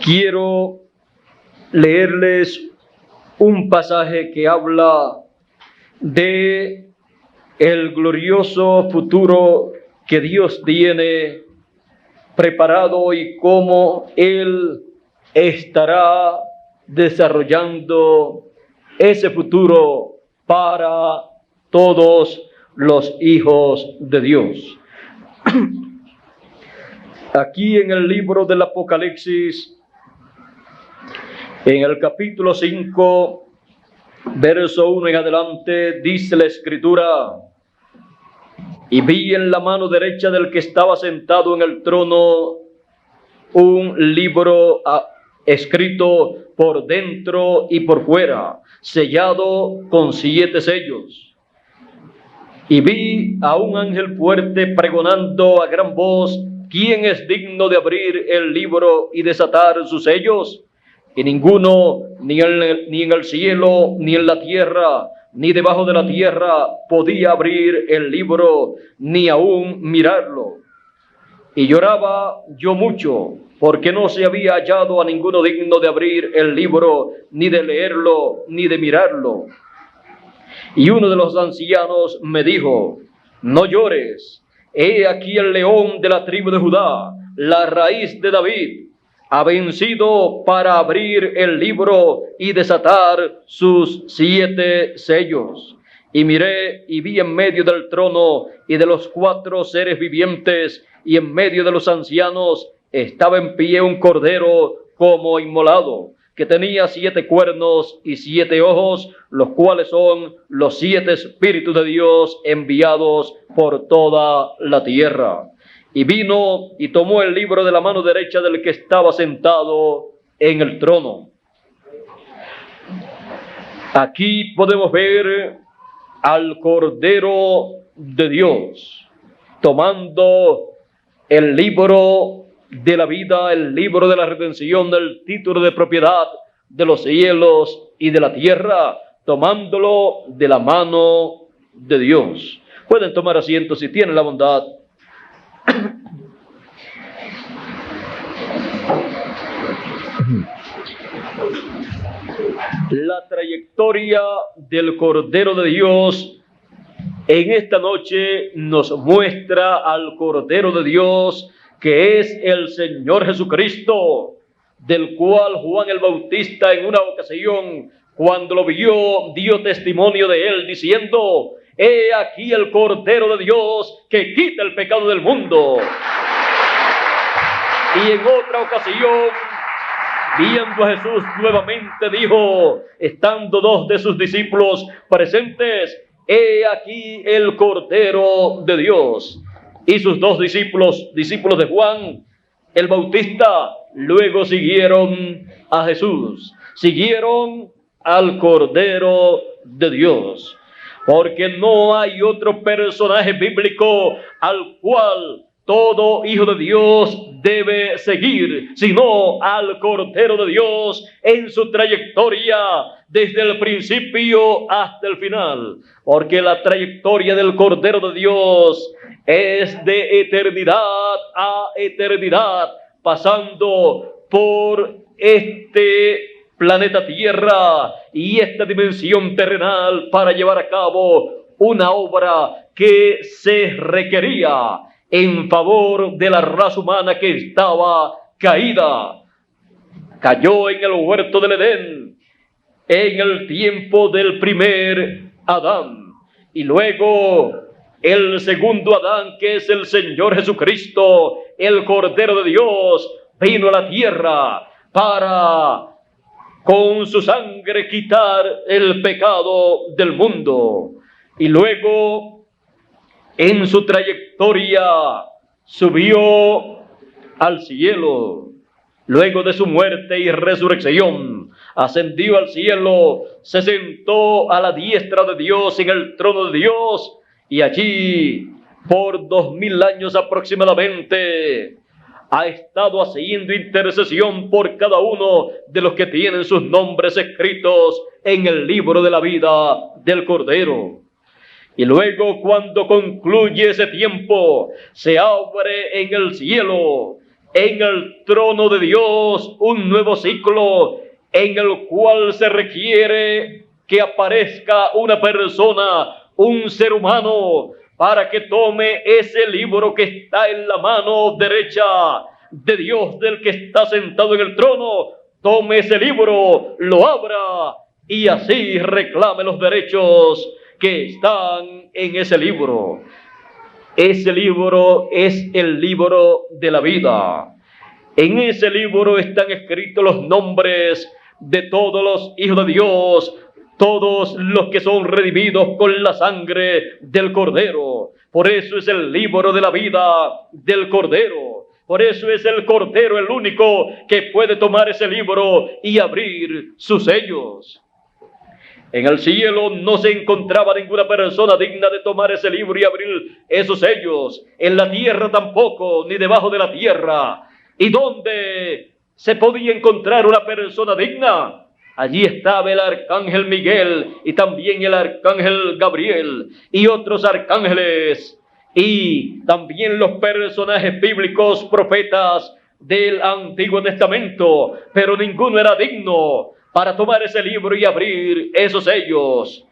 Quiero leerles un pasaje que habla de el glorioso futuro que Dios tiene preparado y cómo Él estará desarrollando ese futuro para todos los hijos de Dios. Aquí en el libro del Apocalipsis, en el capítulo 5, verso 1 en adelante, dice la Escritura: y vi en la mano derecha del que estaba sentado en el trono un libro escrito por dentro y por fuera, sellado con 7 sellos. Y vi a un ángel fuerte pregonando a gran voz: ¿quién es digno de abrir el libro y desatar sus sellos? Y ninguno, ni en el cielo, ni en la tierra, ni debajo de la tierra, podía abrir el libro, ni aún mirarlo. Y lloraba yo mucho, porque no se había hallado a ninguno digno de abrir el libro, ni de leerlo, ni de mirarlo. Y uno de los ancianos me dijo: no llores, he aquí el león de la tribu de Judá, la raíz de David, ha vencido para abrir el libro y desatar sus 7 sellos. Y miré y vi en medio del trono y de los 4 seres vivientes y en medio de los ancianos estaba en pie un cordero como inmolado, que tenía 7 cuernos y 7 ojos, los cuales son los 7 espíritus de Dios enviados por toda la tierra. Y vino y tomó el libro de la mano derecha del que estaba sentado en el trono. Aquí podemos ver al Cordero de Dios tomando el libro de la vida, el libro de la redención, el título de propiedad de los cielos y de la tierra, tomándolo de la mano de Dios. Pueden tomar asiento si tienen la bondad. La trayectoria del Cordero de Dios en esta noche nos muestra al Cordero de Dios, que es el Señor Jesucristo, del cual Juan el Bautista en una ocasión, cuando lo vio, dio testimonio de él diciendo: he aquí el Cordero de Dios que quita el pecado del mundo. Y en otra ocasión, viendo a Jesús nuevamente, dijo, estando 2 de sus discípulos presentes: he aquí el Cordero de Dios. Y sus 2 discípulos de Juan el Bautista, luego siguieron a Jesús, siguieron al Cordero de Dios, porque no hay otro personaje bíblico al cual todo hijo de Dios debe seguir, sino al Cordero de Dios en su trayectoria desde el principio hasta el final, porque la trayectoria del Cordero de Dios es de eternidad a eternidad, pasando por este planeta Tierra y esta dimensión terrenal para llevar a cabo una obra que se requería en favor de la raza humana que estaba caída. Cayó en el huerto del Edén en el tiempo del primer Adán, y luego el segundo Adán, que es el Señor Jesucristo, el Cordero de Dios, vino a la tierra para con su sangre quitar el pecado del mundo. Y luego en su trayectoria subió al cielo. Luego de su muerte y resurrección, ascendió al cielo, se sentó a la diestra de Dios en el trono de Dios, y allí por 2000 años aproximadamente ha estado haciendo intercesión por cada uno de los que tienen sus nombres escritos en el libro de la vida del Cordero. Y luego, cuando concluye ese tiempo, se abre en el cielo en el trono de Dios un nuevo ciclo en el cual se requiere que aparezca una persona, un ser humano, para que tome ese libro que está en la mano derecha de Dios, del que está sentado en el trono. Tome ese libro, lo abra y así reclame los derechos que están en ese libro. Ese libro es el libro de la vida. En ese libro están escritos los nombres de todos los hijos de Dios, todos los que son redimidos con la sangre del Cordero. Por eso es el libro de la vida del Cordero. Por eso es el Cordero el único que puede tomar ese libro y abrir sus sellos. En el cielo no se encontraba ninguna persona digna de tomar ese libro y abrir esos sellos. En la tierra tampoco, ni debajo de la tierra. ¿Y dónde se podía encontrar una persona digna? Allí estaba el arcángel Miguel y también el arcángel Gabriel y otros arcángeles y también los personajes bíblicos, profetas del Antiguo Testamento, pero ninguno era digno para tomar ese libro y abrir esos sellos.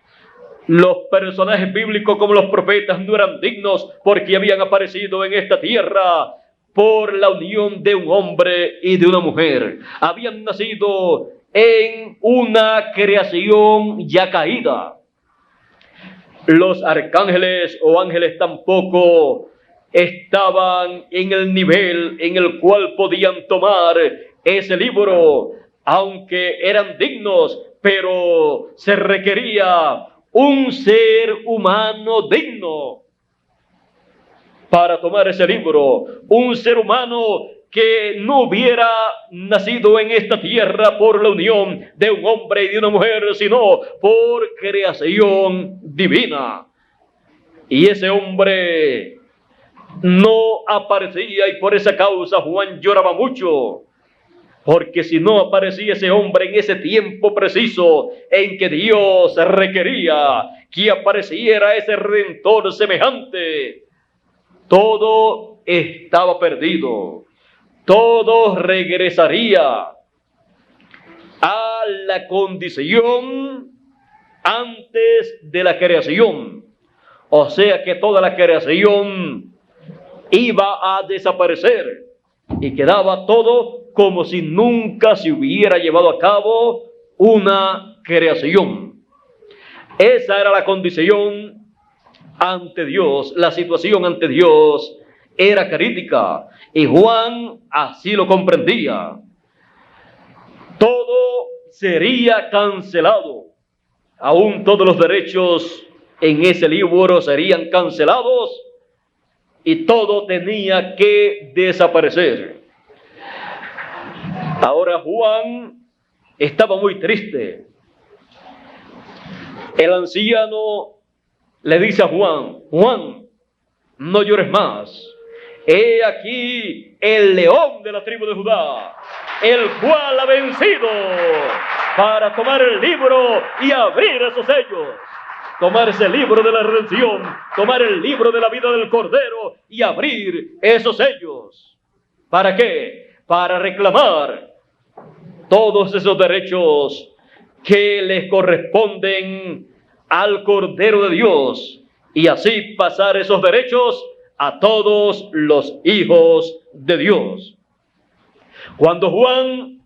Los personajes bíblicos como los profetas no eran dignos porque habían aparecido en esta tierra por la unión de un hombre y de una mujer. Habían nacido en una creación ya caída. Los arcángeles o ángeles tampoco estaban en el nivel en el cual podían tomar ese libro, aunque eran dignos, pero se requería un ser humano digno para tomar ese libro, un ser humano que no hubiera nacido en esta tierra por la unión de un hombre y de una mujer, sino por creación divina. Y ese hombre no aparecía y por esa causa Juan lloraba mucho, porque si no aparecía ese hombre en ese tiempo preciso en que Dios requería que apareciera ese Redentor semejante, todo estaba perdido. Todo regresaría a la condición antes de la creación. O sea que toda la creación iba a desaparecer y quedaba todo como si nunca se hubiera llevado a cabo una creación. Esa era la condición ante Dios, la situación ante Dios era crítica y Juan así lo comprendía. Todo sería cancelado, aún todos los derechos en ese libro serían cancelados y todo tenía que desaparecer. Ahora Juan estaba muy triste. El anciano le dice a Juan: Juan, no llores más. He aquí el león de la tribu de Judá, el cual ha vencido para tomar el libro y abrir esos sellos. Tomar ese libro de la redención, tomar el libro de la vida del Cordero y abrir esos sellos. ¿Para qué? Para reclamar todos esos derechos que les corresponden al Cordero de Dios y así pasar esos derechos a todos los hijos de Dios. Cuando Juan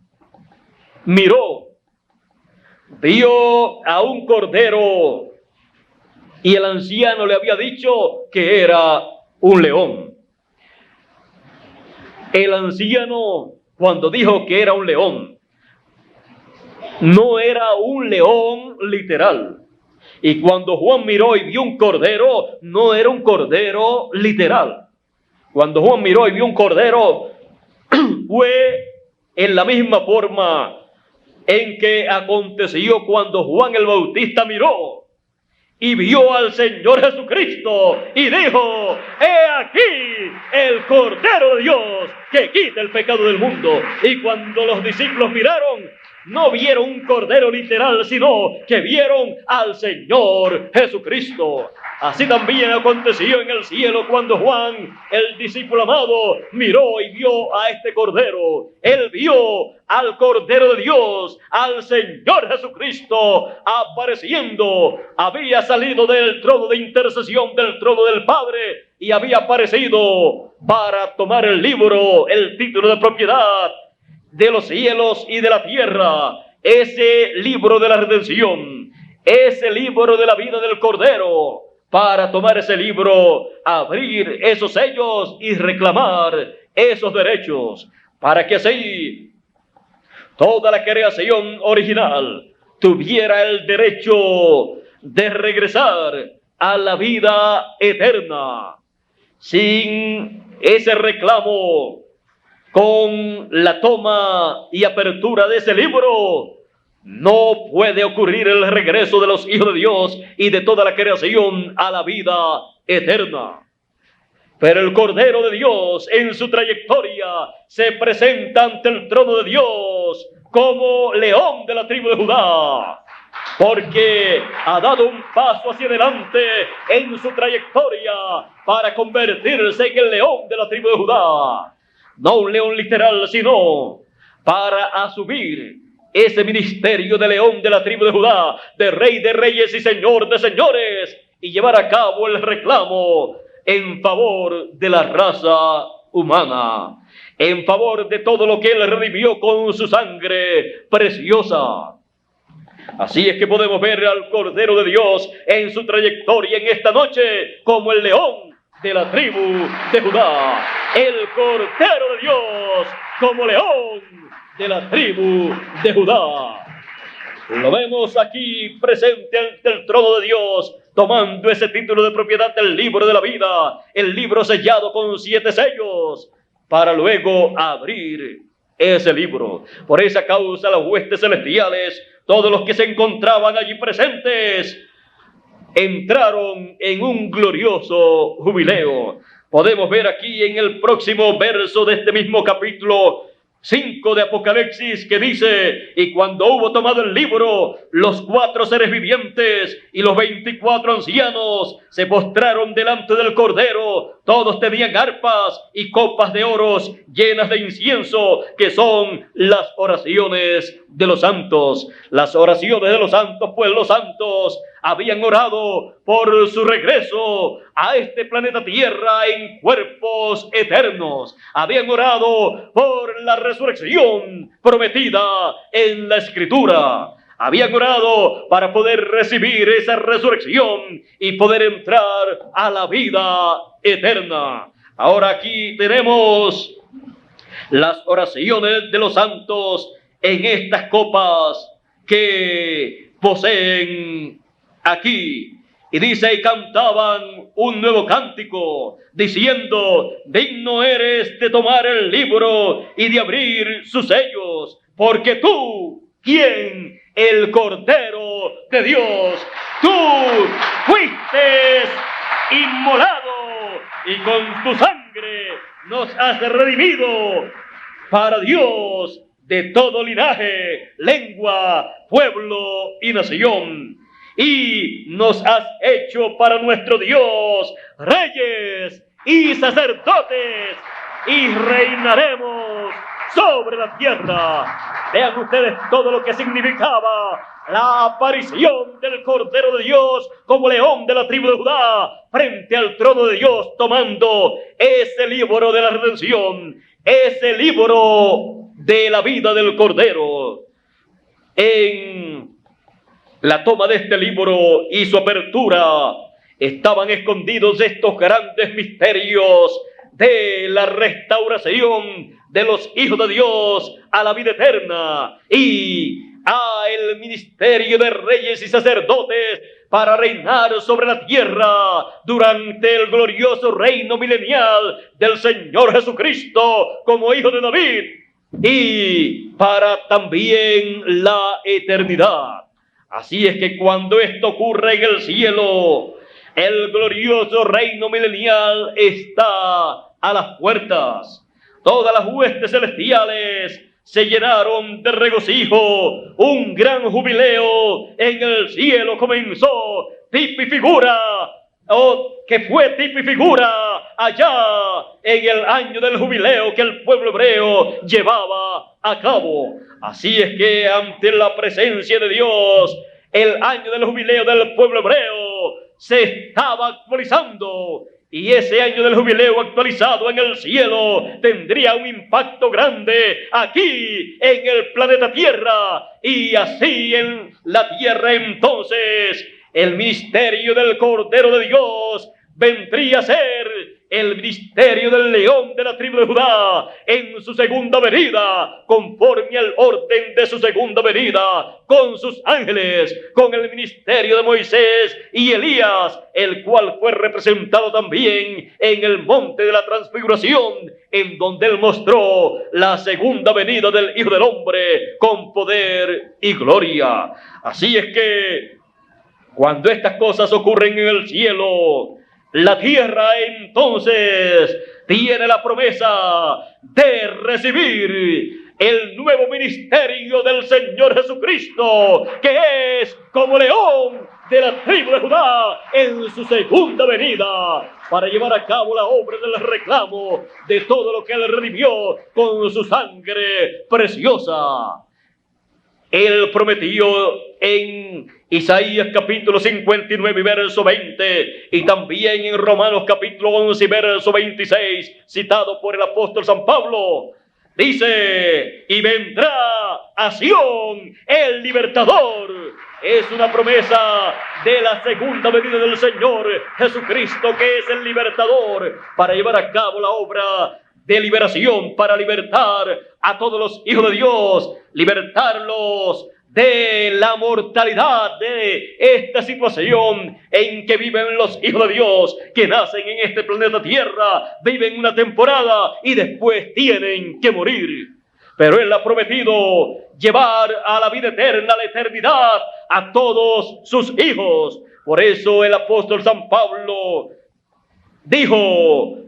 miró, vio a un cordero y el anciano le había dicho que era un león. El anciano, cuando dijo que era un león, no era un león literal. Y cuando Juan miró y vio un cordero, no era un cordero literal. Cuando Juan miró y vio un cordero, fue en la misma forma en que aconteció cuando Juan el Bautista miró y vio al Señor Jesucristo y dijo: he aquí el Cordero de Dios que quita el pecado del mundo. Y cuando los discípulos miraron, no vieron un cordero literal, sino que vieron al Señor Jesucristo. Así también aconteció en el cielo cuando Juan, el discípulo amado, miró y vio a este cordero. Él vio al Cordero de Dios, al Señor Jesucristo apareciendo. Había salido del trono de intercesión, del trono del Padre, y había aparecido para tomar el libro, el título de propiedad de los cielos y de la tierra, ese libro de la redención, ese libro de la vida del Cordero. Para tomar ese libro, abrir esos sellos y reclamar esos derechos, para que así toda la creación original tuviera el derecho de regresar a la vida eterna. Sin ese reclamo, con la toma y apertura de ese libro, no puede ocurrir el regreso de los hijos de Dios y de toda la creación a la vida eterna. Pero el Cordero de Dios en su trayectoria se presenta ante el trono de Dios como león de la tribu de Judá, porque ha dado un paso hacia adelante en su trayectoria para convertirse en el león de la tribu de Judá. No un león literal, sino para asumir ese ministerio de león de la tribu de Judá, de rey de reyes y señor de señores, y llevar a cabo el reclamo en favor de la raza humana, en favor de todo lo que él redimió con su sangre preciosa. Así es que podemos ver al Cordero de Dios en su trayectoria en esta noche como el león de la tribu de Judá, el Cordero de Dios como león de la tribu de Judá. Lo vemos aquí presente ante el trono de Dios, tomando ese título de propiedad del libro de la vida, el libro sellado con 7 sellos, para luego abrir ese libro. Por esa causa las huestes celestiales, todos los que se encontraban allí presentes, entraron en un glorioso jubileo. Podemos ver aquí en el próximo verso de este mismo capítulo 5 de Apocalipsis, que dice: y cuando hubo tomado el libro, los 4 seres vivientes y los 24 ancianos se postraron delante del Cordero. Todos tenían arpas y copas de oros llenas de incienso, que son las oraciones de los santos. Las oraciones de los santos, pues los santos habían orado por su regreso a este planeta Tierra en cuerpos eternos. Habían orado por la resurrección prometida en la Escritura. Habían orado para poder recibir esa resurrección y poder entrar a la vida eterna. Ahora aquí tenemos las oraciones de los santos en estas copas que poseen aquí. Y dice: y cantaban un nuevo cántico, diciendo: digno eres de tomar el libro y de abrir sus sellos, porque tú, ¿quién? El Cordero de Dios, tú fuiste inmolado y con tu sangre nos has redimido para Dios de todo linaje, lengua, pueblo y nación. Y nos has hecho para nuestro Dios reyes y sacerdotes, y reinaremos sobre la tierra. Vean ustedes todo lo que significaba la aparición del Cordero de Dios como león de la tribu de Judá frente al trono de Dios, tomando ese libro de la redención, ese libro de la vida del Cordero. En la toma de este libro y su apertura estaban escondidos estos grandes misterios de la restauración de los hijos de Dios a la vida eterna y a el ministerio de reyes y sacerdotes para reinar sobre la tierra durante el glorioso reino milenial del Señor Jesucristo como hijo de David, y para también la eternidad. Así es que cuando esto ocurre en el cielo, el glorioso reino milenial está a las puertas. Todas las huestes celestiales se llenaron de regocijo. Un gran jubileo en el cielo comenzó, tipo y figura, que fue tipo y figura allá en el año del jubileo que el pueblo hebreo llevaba a cabo. Así es que ante la presencia de Dios, el año del jubileo del pueblo hebreo se estaba actualizando. Y ese año del jubileo actualizado en el cielo tendría un impacto grande aquí en el planeta Tierra. Y así en la Tierra entonces el ministerio del Cordero de Dios vendría a ser el ministerio del León de la tribu de Judá en su segunda venida, conforme al orden de su segunda venida, con sus ángeles, con el ministerio de Moisés y Elías, el cual fue representado también en el monte de la transfiguración, en donde él mostró la segunda venida del Hijo del Hombre con poder y gloria. Así es que cuando estas cosas ocurren en el cielo, la tierra entonces tiene la promesa de recibir el nuevo ministerio del Señor Jesucristo, que es como león de la tribu de Judá en su segunda venida, para llevar a cabo la obra del reclamo de todo lo que él redimió con su sangre preciosa. Él prometió en Isaías capítulo 59 y verso 20, y también en Romanos capítulo 11 y verso 26, citado por el apóstol San Pablo, dice: y vendrá a Sión el libertador. Es una promesa de la segunda venida del Señor Jesucristo, que es el libertador, para llevar a cabo la obra de liberación, para libertar a todos los hijos de Dios, libertarlos de la mortalidad, de esta situación en que viven los hijos de Dios, que nacen en este planeta Tierra, viven una temporada y después tienen que morir. Pero Él ha prometido llevar a la vida eterna, a la eternidad, a todos sus hijos. Por eso el apóstol San Pablo dijo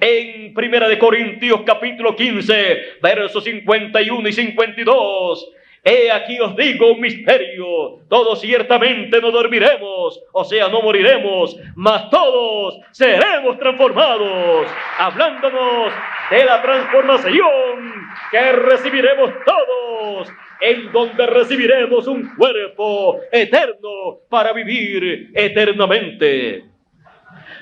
en 1 Corintios capítulo 15, versos 51 y 52, he aquí os digo un misterio, todos ciertamente no dormiremos, o sea, no moriremos, mas todos seremos transformados, hablándonos de la transformación que recibiremos todos, en donde recibiremos un cuerpo eterno para vivir eternamente.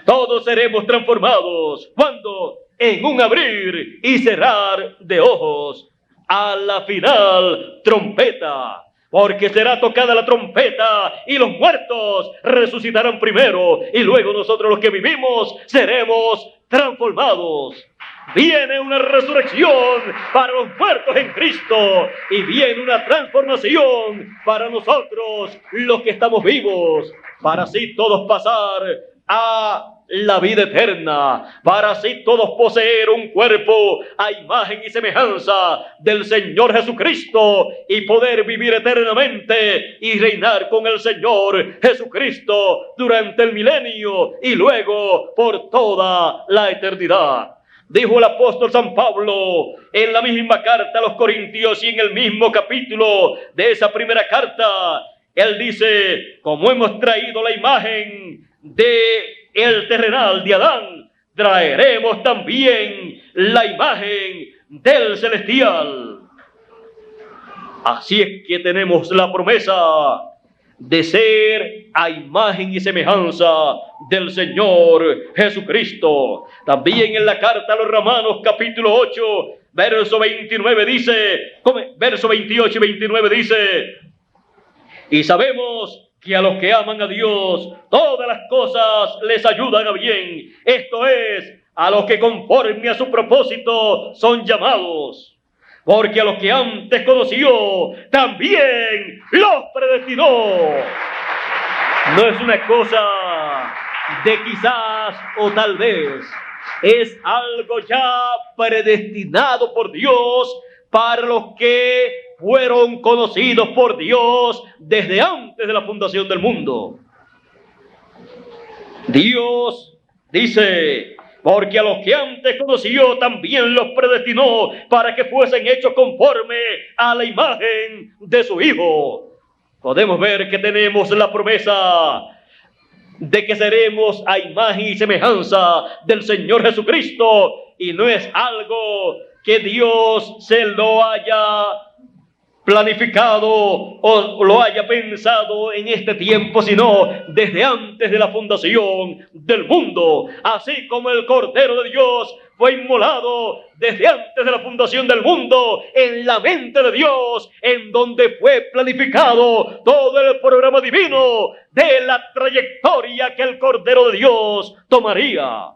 Todos seremos transformados. ¿Cuándo? En un abrir y cerrar de ojos. A la final trompeta. Porque será tocada la trompeta y los muertos resucitarán primero. Y luego nosotros los que vivimos seremos transformados. Viene una resurrección para los muertos en Cristo. Y viene una transformación para nosotros los que estamos vivos. Para así todos pasar a la vida eterna, para así todos poseer un cuerpo a imagen y semejanza del Señor Jesucristo y poder vivir eternamente y reinar con el Señor Jesucristo durante el milenio y luego por toda la eternidad. Dijo el apóstol San Pablo en la misma carta a los Corintios y en el mismo capítulo de esa primera carta, él dice: como hemos traído la imagen de el terrenal de Adán, traeremos también la imagen del celestial. Así es que tenemos la promesa de ser a imagen y semejanza del Señor Jesucristo. También en la carta a los Romanos capítulo 8, verso 29 dice, verso 28 y 29 dice: y sabemos que a los que aman a Dios, todas las cosas les ayudan a bien. Esto es, a los que conforme a su propósito son llamados. Porque a los que antes conoció, también los predestinó. No es una cosa de quizás o tal vez. Es algo ya predestinado por Dios para los que fueron conocidos por Dios desde antes de la fundación del mundo. Dios dice, porque a los que antes conoció también los predestinó para que fuesen hechos conforme a la imagen de su Hijo. Podemos ver que tenemos la promesa de que seremos a imagen y semejanza del Señor Jesucristo, y no es algo que Dios se lo haya planificado o lo haya pensado en este tiempo, sino desde antes de la fundación del mundo. Así como el Cordero de Dios fue inmolado desde antes de la fundación del mundo en la mente de Dios, en donde fue planificado todo el programa divino de la trayectoria que el Cordero de Dios tomaría.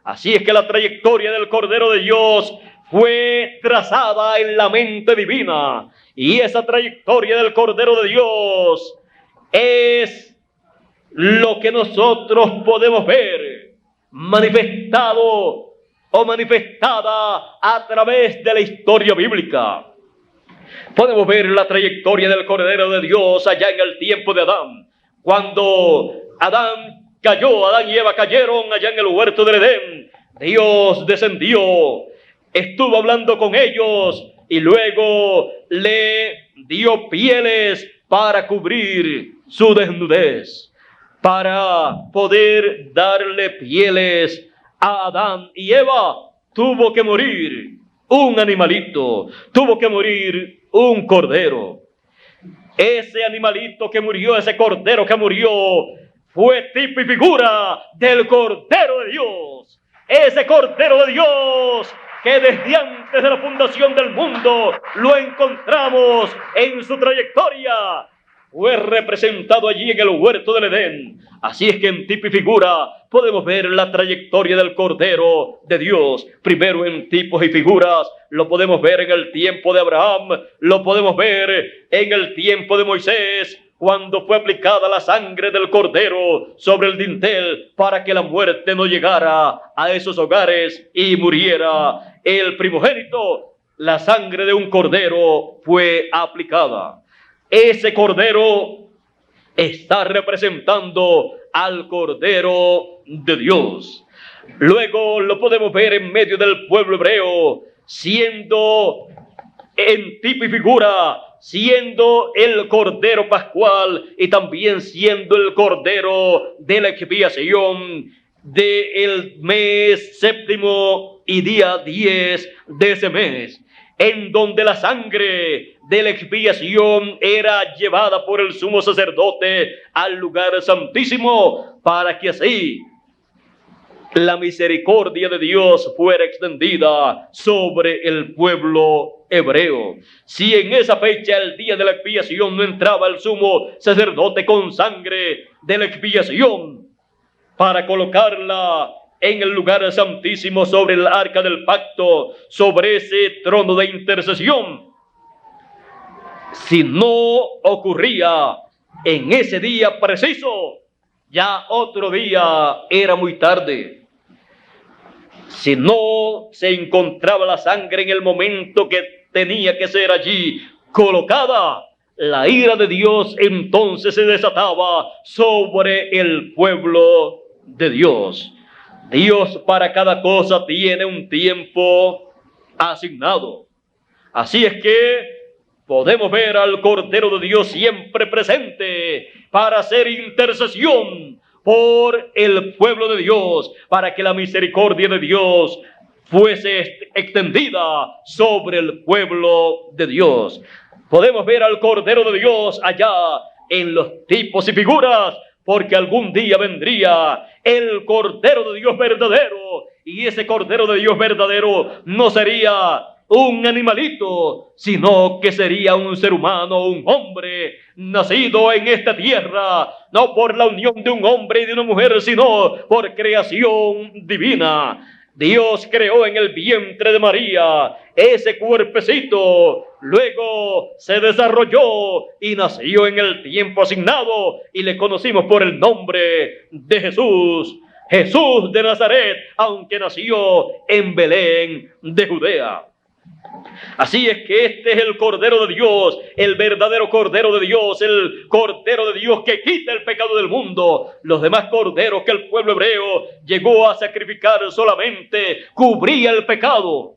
Así es que la trayectoria del Cordero de Dios fue trazada en la mente divina, y esa trayectoria del Cordero de Dios es lo que nosotros podemos ver manifestado o manifestada a través de la historia bíblica. Podemos ver la trayectoria del Cordero de Dios allá en el tiempo de Adán. Cuando Adán y Eva cayeron allá en el huerto del Edén, Dios descendió, estuvo hablando con ellos y luego le dio pieles para cubrir su desnudez, para poder darle pieles a Adán y Eva. Tuvo que morir un animalito, tuvo que morir un cordero. Ese animalito que murió, ese cordero que murió, fue tipo y figura del Cordero de Dios. Ese Cordero de Dios que desde antes de la fundación del mundo lo encontramos en su trayectoria, fue representado allí en el huerto del Edén. Así es que en tipo y figura podemos ver la trayectoria del Cordero de Dios. Primero en tipos y figuras lo podemos ver en el tiempo de Abraham, lo podemos ver en el tiempo de Moisés, cuando fue aplicada la sangre del Cordero sobre el dintel para que la muerte no llegara a esos hogares y muriera el primogénito. La sangre de un cordero fue aplicada. Ese cordero está representando al Cordero de Dios. Luego lo podemos ver en medio del pueblo hebreo, siendo en tipo y figura, siendo el Cordero Pascual y también siendo el Cordero de la expiación del mes séptimo y día 10 de ese mes, en donde la sangre de la expiación era llevada por el sumo sacerdote al lugar santísimo, para que así la misericordia de Dios fuera extendida sobre el pueblo hebreo. Si en esa fecha, el día de la expiación, no entraba el sumo sacerdote con sangre de la expiación para colocarla en el lugar santísimo sobre el arca del pacto, sobre ese trono de intercesión, si no ocurría en ese día preciso, ya otro día era muy tarde. Si no se encontraba la sangre en el momento que tenía que ser allí colocada, la ira de Dios entonces se desataba sobre el pueblo de Dios. Dios para cada cosa tiene un tiempo asignado. Así es que podemos ver al Cordero de Dios siempre presente para hacer intercesión por el pueblo de Dios, para que la misericordia de Dios fuese extendida sobre el pueblo de Dios. Podemos ver al Cordero de Dios allá en los tipos y figuras, porque algún día vendría el Cordero de Dios verdadero, y ese Cordero de Dios verdadero no sería un animalito, sino que sería un ser humano, un hombre nacido en esta tierra, no por la unión de un hombre y de una mujer, sino por creación divina. Dios creó en el vientre de María ese cuerpecito, luego se desarrolló y nació en el tiempo asignado, y le conocimos por el nombre de Jesús, Jesús de Nazaret, aunque nació en Belén de Judea. Así es que este es el Cordero de Dios, el verdadero Cordero de Dios, el Cordero de Dios que quita el pecado del mundo. Los demás corderos que el pueblo hebreo llegó a sacrificar solamente cubría el pecado.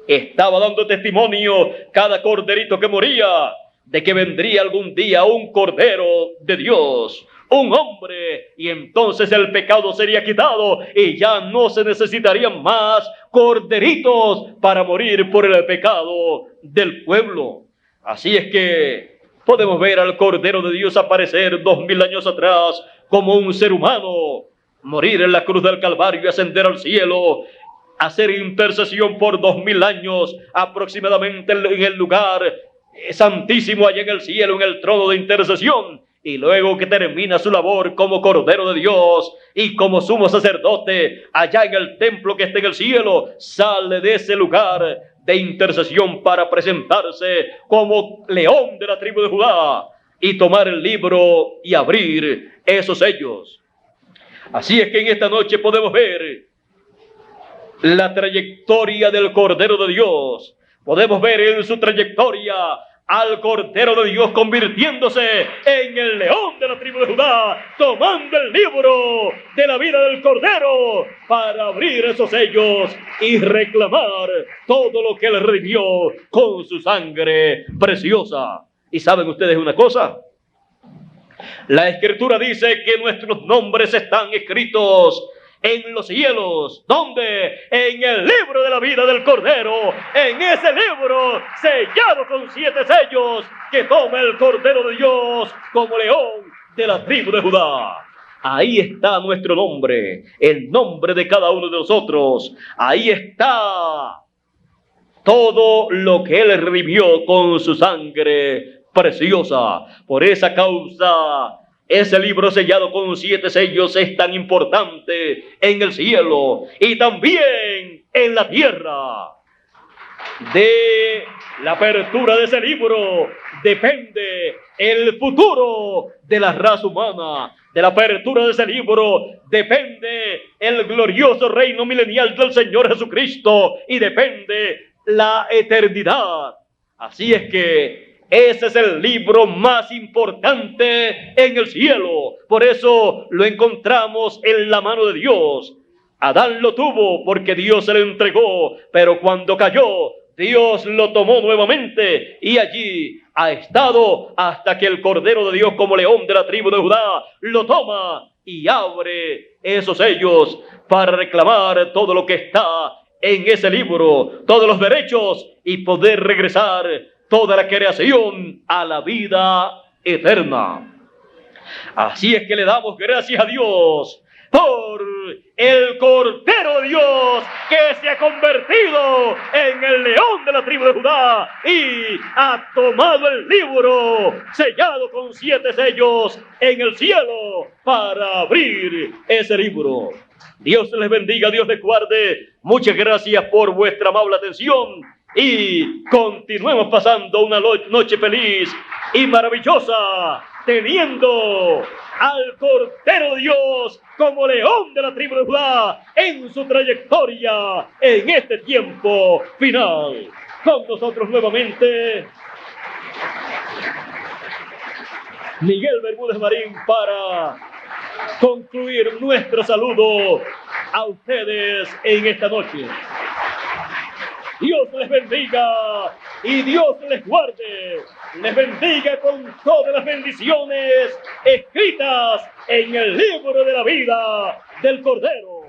Estaba dando testimonio cada corderito que moría de que vendría algún día un Cordero de Dios, un hombre, y entonces el pecado sería quitado y ya no se necesitarían más corderitos para morir por el pecado del pueblo. Así es que podemos ver al Cordero de Dios aparecer 2000 años atrás como un ser humano, morir en la cruz del Calvario y ascender al cielo, hacer intercesión por 2000 años aproximadamente en el lugar santísimo allá en el cielo, en el trono de intercesión, y luego que termina su labor como Cordero de Dios y como sumo sacerdote allá en el templo que está en el cielo, sale de ese lugar de intercesión para presentarse como león de la tribu de Judá y tomar el libro y abrir esos sellos. Así es que en esta noche podemos ver la trayectoria del Cordero de Dios. Podemos ver en su trayectoria al Cordero de Dios convirtiéndose en el león de la tribu de Judá, tomando el libro de la vida del Cordero para abrir esos sellos y reclamar todo lo que él redimió con su sangre preciosa. ¿Y saben ustedes una cosa? La Escritura dice que nuestros nombres están escritos en los cielos. ¿Dónde? En el libro de la vida del Cordero. En ese libro sellado con 7 sellos que toma el Cordero de Dios como león de la tribu de Judá. Ahí está nuestro nombre, el nombre de cada uno de nosotros. Ahí está todo lo que él redimió con su sangre preciosa. Por esa causa, ese libro sellado con 7 sellos es tan importante en el cielo y también en la tierra. De la apertura de ese libro depende el futuro de la raza humana. De la apertura de ese libro depende el glorioso reino milenial del Señor Jesucristo y depende la eternidad. Así es que ese es el libro más importante en el cielo. Por eso lo encontramos en la mano de Dios. Adán lo tuvo porque Dios se lo entregó, pero cuando cayó, Dios lo tomó nuevamente y allí ha estado hasta que el Cordero de Dios, como león de la tribu de Judá, lo toma y abre esos sellos para reclamar todo lo que está en ese libro, todos los derechos y poder regresar toda la creación a la vida eterna. Así es que le damos gracias a Dios por el Cordero de Dios que se ha convertido en el león de la tribu de Judá y ha tomado el libro sellado con 7 sellos en el cielo para abrir ese libro. Dios les bendiga, Dios les guarde. Muchas gracias por vuestra amable atención y continuemos pasando una noche feliz y maravillosa, teniendo al Cordero de Dios como león de la tribu de Judá en su trayectoria en este tiempo final. Con nosotros nuevamente Miguel Bermúdez Marín para concluir nuestro saludo a ustedes en esta noche. Dios les bendiga y Dios les guarde. Les bendiga con todas las bendiciones escritas en el libro de la vida del Cordero.